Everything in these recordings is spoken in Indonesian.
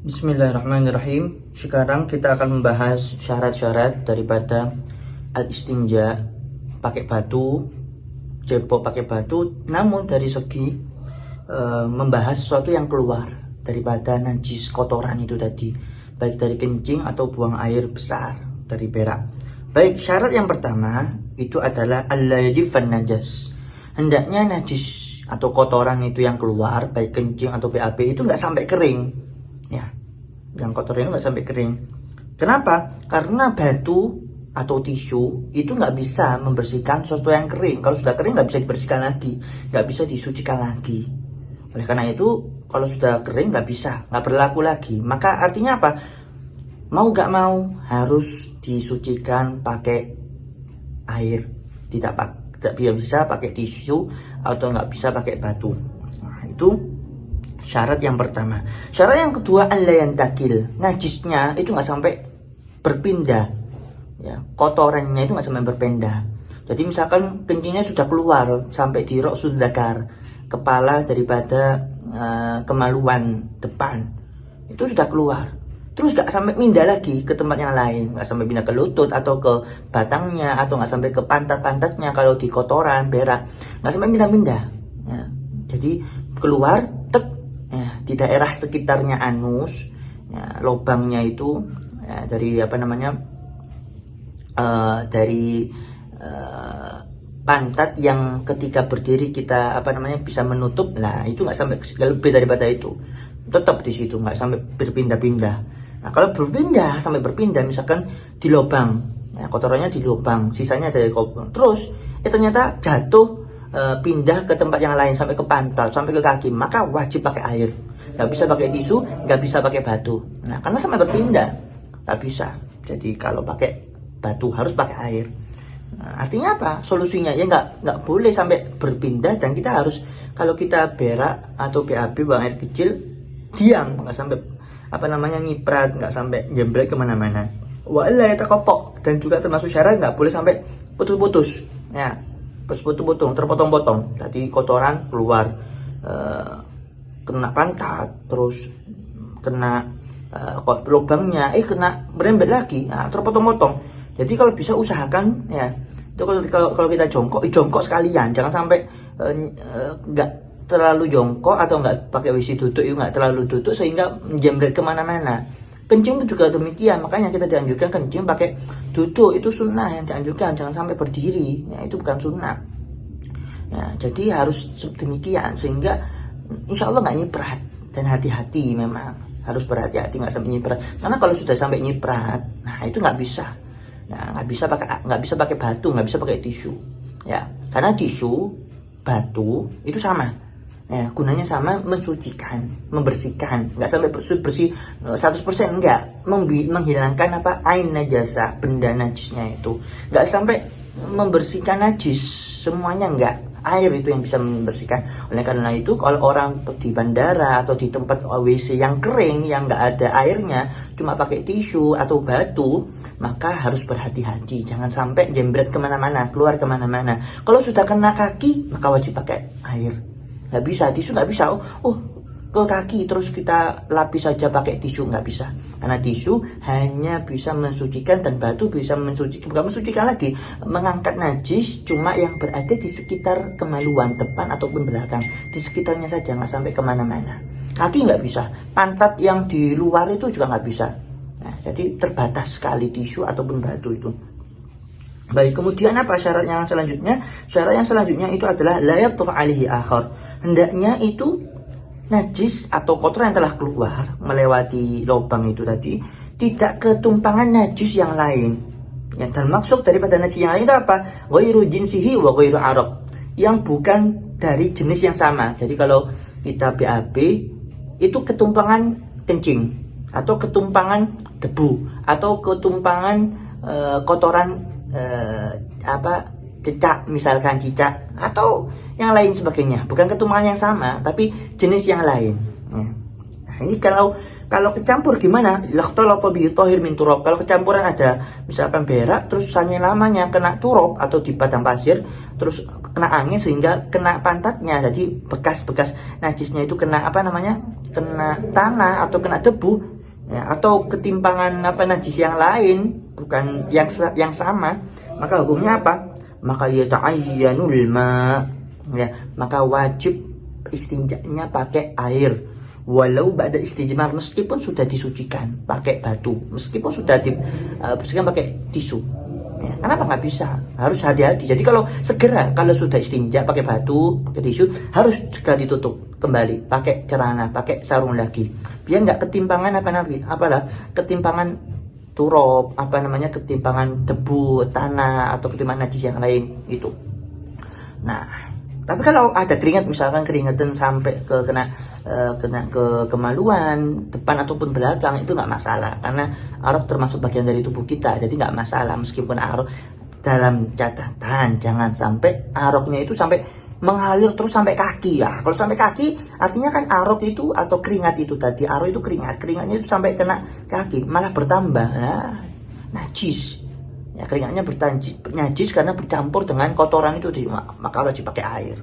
Bismillahirrahmanirrahim. Sekarang kita akan membahas syarat-syarat daripada al-istinja pakai batu, cebok pakai batu, namun dari segi membahas sesuatu yang keluar daripada najis kotoran itu tadi, baik dari kencing atau buang air besar dari berak. Baik, syarat yang pertama itu adalah alla yajifan najas. Hendaknya najis atau kotoran itu yang keluar, baik kencing atau BAB itu nggak sampai kering. Ya, yang kotor itu nggak sampai kering. Kenapa? Karena batu atau tisu itu nggak bisa membersihkan sesuatu yang kering. Kalau sudah kering nggak bisa dibersihkan lagi, nggak bisa disucikan lagi. Oleh karena itu, kalau sudah kering nggak bisa, nggak berlaku lagi. Maka artinya apa? Mau nggak mau harus disucikan pakai air. Tidak bisa pakai tisu atau nggak bisa pakai batu. Nah, itu syarat yang pertama. Syarat yang kedua, alla yantakil. Najisnya itu nggak sampai berpindah. Ya, kotorannya itu nggak sampai berpindah. Jadi misalkan kencingnya sudah keluar sampai di ra'sul dzakar, kepala daripada kemaluan depan, itu sudah keluar. Terus nggak sampai pindah lagi ke tempat yang lain, nggak sampai pindah ke lutut atau ke batangnya atau nggak sampai ke pantat-pantatnya kalau di kotoran berak, nggak sampai pindah-pindah. Ya, jadi keluar ya, di daerah sekitarnya anus, ya, lubangnya itu ya, dari dari pantat yang ketika berdiri kita bisa menutup. Nah, itu nggak sampai lebih daripada itu, tetap di situ, nggak sampai berpindah-pindah. Nah, kalau berpindah sampai berpindah, misalkan di lubang, ya, kotorannya di lubang, sisanya dari lubang, terus ternyata jatuh pindah ke tempat yang lain sampai ke pantat, sampai ke kaki, maka wajib pakai air. Nggak bisa pakai tisu, nggak bisa pakai batu. Nah, karena sampai berpindah, nggak bisa. Jadi kalau pakai batu harus pakai air. Nah, artinya apa? Solusinya ya nggak boleh sampai berpindah, dan kita harus, kalau kita berak atau BAB buang air kecil, diam, nggak sampai nyiprat, nggak sampai jembret kemana-mana. Wa alla yataqatta, dan juga termasuk syarat nggak boleh sampai putus-putus. Ya, putus-putus, terpotong-potong. Tadi kotoran keluar, kena pantat, terus kena lubangnya, kena merembet lagi, nah, terpotong-potong. Jadi kalau bisa usahakan ya, itu kalau kita jongkok sekalian, jangan sampai nggak terlalu jongkok atau nggak pakai WC duduk, itu nggak terlalu duduk sehingga menjembret kemana-mana. Kencing juga demikian, makanya kita dianjurkan kencing pakai duduk, itu sunnah yang dianjurkan, jangan sampai berdiri, ya, itu bukan sunnah. Ya, jadi harus demikian sehingga insya Allah nggak nyiprat, dan hati-hati, memang harus berhati-hati nggak sampai nyiprat. Karena kalau sudah sampai nyiprat, nah itu nggak bisa. Nah, nggak bisa pakai batu, nggak bisa pakai tisu. Ya, karena tisu, batu itu sama. Ya, gunanya sama, mensucikan, membersihkan, nggak sampai bersih 100%, enggak, menghilangkan ain najasa, benda najisnya itu, nggak sampai membersihkan najis semuanya, enggak, air itu yang bisa membersihkan. Oleh karena itu, kalau orang di bandara atau di tempat WC yang kering, yang nggak ada airnya, cuma pakai tisu atau batu, maka harus berhati-hati, jangan sampai jembret kemana-mana, keluar kemana-mana. Kalau sudah kena kaki, maka wajib pakai air. Nggak bisa, tisu nggak bisa, ke kaki terus kita lapis saja pakai tisu, nggak bisa. Karena tisu hanya bisa mensucikan, dan batu bisa mensucikan, bukan mensucikan lagi, mengangkat najis cuma yang berada di sekitar kemaluan depan ataupun belakang, di sekitarnya saja, nggak sampai kemana-mana. Kaki nggak bisa, pantat yang di luar itu juga nggak bisa. Nah, jadi terbatas sekali tisu ataupun batu itu. Baik, kemudian apa syarat yang selanjutnya? Syarat yang selanjutnya itu adalah la yatuf alaihi akhar. Hendaknya itu najis atau kotoran yang telah keluar melewati lubang itu tadi tidak ketumpangan najis yang lain. Yang termaksud daripada najis yang lain itu apa? Ghairu jinsihi wa ghairu araq, yang bukan dari jenis yang sama. Jadi kalau kita BAB itu ketumpangan kencing, atau ketumpangan debu, atau ketumpangan kotoran cicak, misalkan cicak atau yang lain sebagainya, bukan ketumpangan yang sama tapi jenis yang lain. Nah, ini kalau kecampur gimana? Lakhtalata bi thahir min turab. Kalau kecampuran ada misalkan berak terus saking lamanya kena turab atau di padang pasir, terus kena angin sehingga kena pantatnya, jadi bekas-bekas najisnya itu kena kena tanah atau kena debu, ya, atau ketimpangan najis yang lain bukan yang sama, maka hukumnya apa? Maka yata'ayyanul ma, ya, maka wajib istinjanya pakai air walau ba'da istijmar, meskipun sudah disucikan pakai batu, meskipun sudah dibersihkan pakai tisu. Ya, kenapa nggak bisa? Harus hati-hati. Jadi kalau sudah istinja pakai batu, pakai tisu, harus segera ditutup kembali pakai celana, pakai sarung lagi, biar nggak ketimpangan ketimpangan turap, ketimpangan debu, tanah, atau ketimpangan najis yang lain gitu. Nah, tapi kalau ada keringat, misalkan keringatan sampai kena ke kemaluan depan ataupun belakang, itu nggak masalah, karena arok termasuk bagian dari tubuh kita, jadi nggak masalah. Meskipun arok, dalam catatan jangan sampai aroknya itu sampai mengalir terus sampai kaki ya. Kalau sampai kaki artinya kan arok itu atau keringat itu tadi, arok itu keringatnya itu sampai kena kaki malah bertambah, nah, najis ya, keringatnya najis karena bercampur dengan kotoran itu, maka wajib pakai air.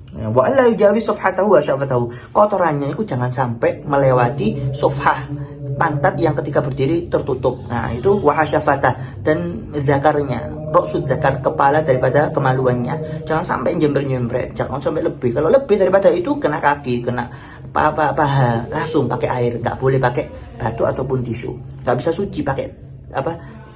Wa alla yujawi sofhatahu wa syafatahu, kotorannya itu jangan sampai melewati sofhah, pantat yang ketika berdiri tertutup. Nah itu wahasyafatah, dan zakarnya, roksud zakar, kepala daripada kemaluannya, jangan sampai nyember-nyember, jangan sampai lebih. Kalau lebih daripada itu kena kaki, kena paha, langsung pakai air, nggak boleh pakai batu ataupun tisu, nggak bisa suci pakai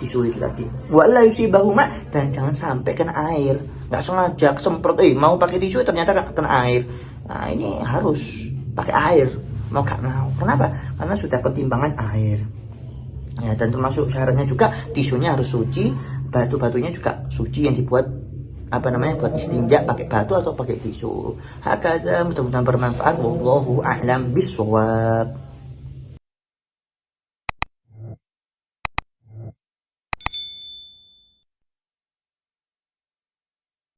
tisu itu tadi. Wala yusibahuma, dan jangan sampai kena air, nggak sengaja semprot, mau pakai tisu ternyata kena air. Nah ini harus pakai air, mau gak mau. Kenapa? Karena sudah ketimbangan air ya. Dan termasuk syaratnya juga tisunya harus suci, batu-batunya juga suci yang dibuat buat istinja pakai batu atau pakai tisu. Hakada, mudah-mudahan bermanfaat. Wallahu a'lam bishawab.